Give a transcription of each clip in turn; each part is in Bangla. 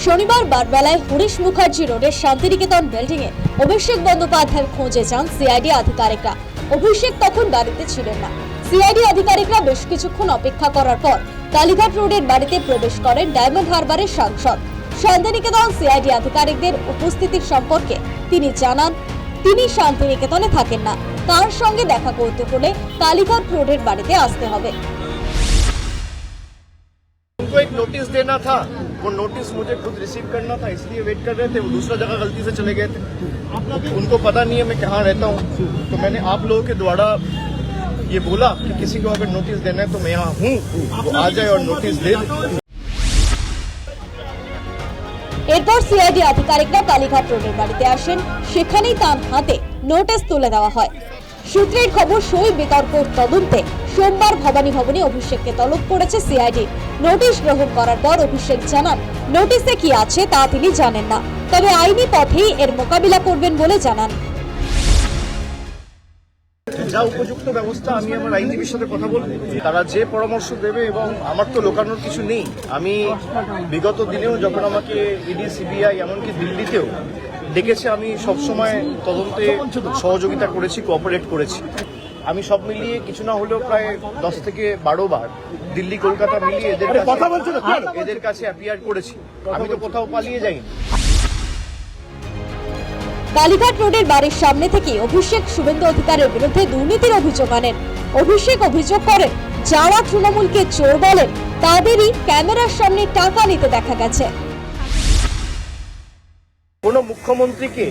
শনিবার বারবেলায় হরিশ মুখার্জি রোডের শান্তিনিকেতন বিল্ডিং এ অভিষেক বন্দ্যোপাধ্যায়ের খোঁজে যান সিআইডি আধিকারিকরা। অভিষেক তখন বাড়িতে ছিলেন না। সিআইডি আধিকারিকরা বেশ কিছুক্ষণ অপেক্ষা করার পর কালীঘাট রোডের বাড়িতে প্রবেশ করেন ডায়মন্ড হারবারের সাংসদ। শান্তিনিকেতন সিআইডি আধিকারিকদের উপস্থিতির সম্পর্কে তিনি জানান, তিনি শান্তিনিকেতনে থাকেন না, তার সঙ্গে দেখা করতে হলে কালীঘাট রোডের বাড়িতে আসতে হবে। उनको एक नोटिस देना था, वो नोटिस मुझे खुद रिसीव करना था, इसलिए वेट कर रहे थे। वो दूसरा जगह गलती से चले गए थे, उनको पता नहीं है मैं कहाँ रहता हूँ। तो मैंने आप लोगों के द्वारा ये बोला कि किसी को अगर नोटिस देना है तो मैं यहाँ हूँ, वो आ जाए और नोटिस दे दे। এরপর সিআইডি আধিকারিকরা কালীঘাট রোডের বাড়িতে আসেন, সেখানেই তার হাতে নোটিশ তুলে দেওয়া হয়। সূত্রের খবর, সই বিতর্ক তদন্তে সোমবার ভবানী ভবনে অভিষেককে তলব করেছে সিআইডি। নোটিশ গ্রহণ করার পর অভিষেক জানান, নোটিশে কি আছে তা তিনি জানেন না, তবে আইনি পথেই এর মোকাবিলা করবেন বলে জানান। যা উপযুক্ত ব্যবস্থা আমি আমার আইনজীবীর সাথে কথা বলবো, তারা যে পরামর্শ দেবে, এবং আমার তো লোকানোর কিছু নেই। আমি বিগত দিনেও যখন আমাকে ইডি, সিবিআই, এমনকি দিল্লিতেও ডেকেছে, আমি সবসময় তদন্তে সহযোগিতা করেছি, কোঅপারেট করেছি। আমি সব মিলিয়ে কিছু না হলেও প্রায় 10 থেকে 12 বার দিল্লি, কলকাতা মিলিয়ে এদের কাছে অ্যাপিয়ার করেছি। আমি তো কোথাও পালিয়ে যাইনি। কালীঘাট রোডের বাড়ির সামনে থেকে অভিষেক শুভেন্দু অধিকারের বিরুদ্ধে দুর্নীতির অভিযোগ আনেন। অভিষেক অভিযোগ করেন, যারা তৃণমূলকে চোর বলেন তাদেরই ক্যামেরার সামনে টাকা নিতে দেখা গেছে। কোনো মুখ্যমন্ত্রীকে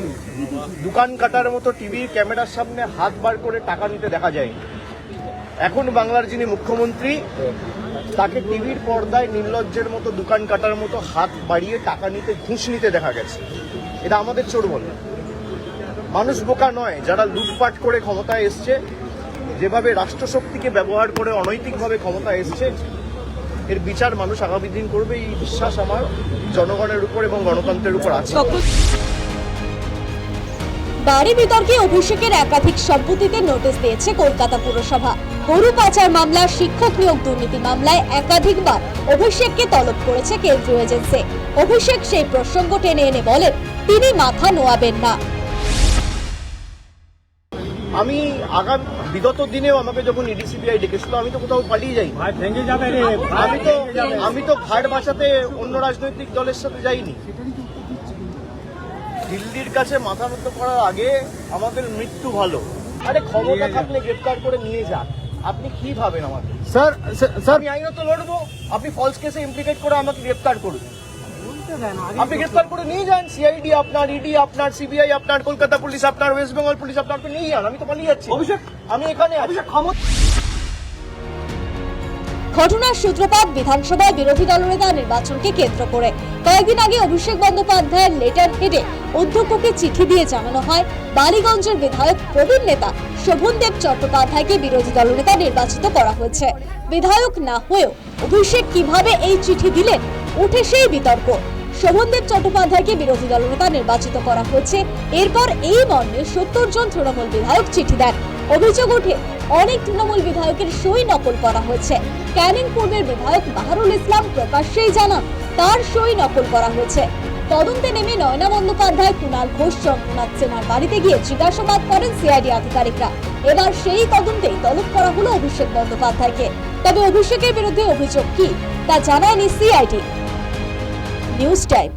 দোকান কাটার মতো টিভির ক্যামেরার সামনে হাত বার করে টাকা নিতে দেখা যায়। এখন বাংলার যিনি মুখ্যমন্ত্রী, তাকে টিভির পর্দায় নির্লজ্জের মতো দোকান কাটার মতো হাত বাড়িয়ে টাকা নিতে, ঘুষ নিতে দেখা গেছে। এটা আমাদের চোর বলে। মানুষ বোকা নয়, যারা লুটপাট করে ক্ষমতায় এসছে, যেভাবে রাষ্ট্রশক্তিকে ব্যবহার করে অনৈতিকভাবে ক্ষমতায় এসছে, এর বিচার মানুষ আগামী দিন করবে। এই বিশ্বাস আমার জনগণের উপর এবং গণতন্ত্রের উপর আছে। বাড়ি বিতর্কে অভিষেকের একাধিক সম্পত্তিতে নোটিশ দিয়েছে কলকাতা পুরসভা। গরু পাচার মামলা, শিক্ষক নিয়োগ দুর্নীতি মামলায় একাধিকবার অভিষেককে তলব করেছে কেন্দ্রীয় এজেন্সি। অভিষেক সেই প্রসঙ্গ টেনে এনে বলেন, তিনি মাথা নোয়াবেন না। আমি বিগত দিনেও আমাকে যখন ইডি, সিবিআই ডেকেছিল, আমি তো কোথাও পালিয়ে যাই। আমি তো ঘাট বাঁচাতে অন্য রাজনৈতিক দলের সাথে যাইনি। দিল্লির কাছে মাথা নত করার আগে আমাদের মৃত্যু ভালো। আরে ক্ষমতা থাকলে গ্রেফতার করে নিয়ে যান। আপনি কি ভাবেন আমাকে? স্যার, আমি আইনত লড়বো, আপনি ফলস কেসে ইমপ্লিকেট করে আমাকে গ্রেফতার করুন। আপনি গ্রেফতার করে নিয়ে যান। সিআইডি আপনার, ইডি আপনার, সিবিআই আপনার, কলকাতা পুলিশ আপনার, ওয়েস্ট বেঙ্গল পুলিশ আপনার, নিয়ে যান। আমি তো পালিয়ে যাচ্ছি। অভিষেক, আমি এখানে ঘটনার সূত্রপাত বিধানসভায় বিরোধী দলনেতা নির্বাচনকে কেন্দ্র করে। কয়েকদিন আগে অভিষেক বন্দ্যোপাধ্যায়ের লেটার হেডে অধ্যক্ষকে চিঠি দিয়ে জানানো হয়, বালিগঞ্জের বিধায়ক প্রবীণ নেতা শোভনদেব চট্টোপাধ্যায়কে বিরোধী দলনেতা নির্বাচিত করা হয়েছে। বিধায়ক না হয়েও অভিষেক কিভাবে এই চিঠি দিলেন, উঠে সেই বিতর্ক। শোভনদেব চট্টোপাধ্যায়কে বিরোধী দলনেতা নির্বাচিত করা হয়েছে। এরপর এই মর্মে 70 জন তৃণমূল বিধায়ক চিঠি দেন। অভিযোগ ওঠে, অনেক তৃণমূল বিধায়কের সই নকল করা হয়েছে। ক্যানিং পূর্বের বিধায়ক বাহারুল ইসলাম প্রকাশ্যেই জানান, তার সই নকল করা হয়েছে। তদন্তে নেমে নয়না বন্দ্যোপাধ্যায়, কুণাল ঘোষ, চন্দ্রনাথ সেনার বাড়িতে গিয়ে জিজ্ঞাসাবাদ করেন সিআইডি আধিকারিকরা। এবার সেই তদন্তেই তলব করা হলো অভিষেক বন্দ্যোপাধ্যায়কে। তবে অভিষেকের বিরুদ্ধে অভিযোগ কি তা জানায়নি সিআইডি। News time.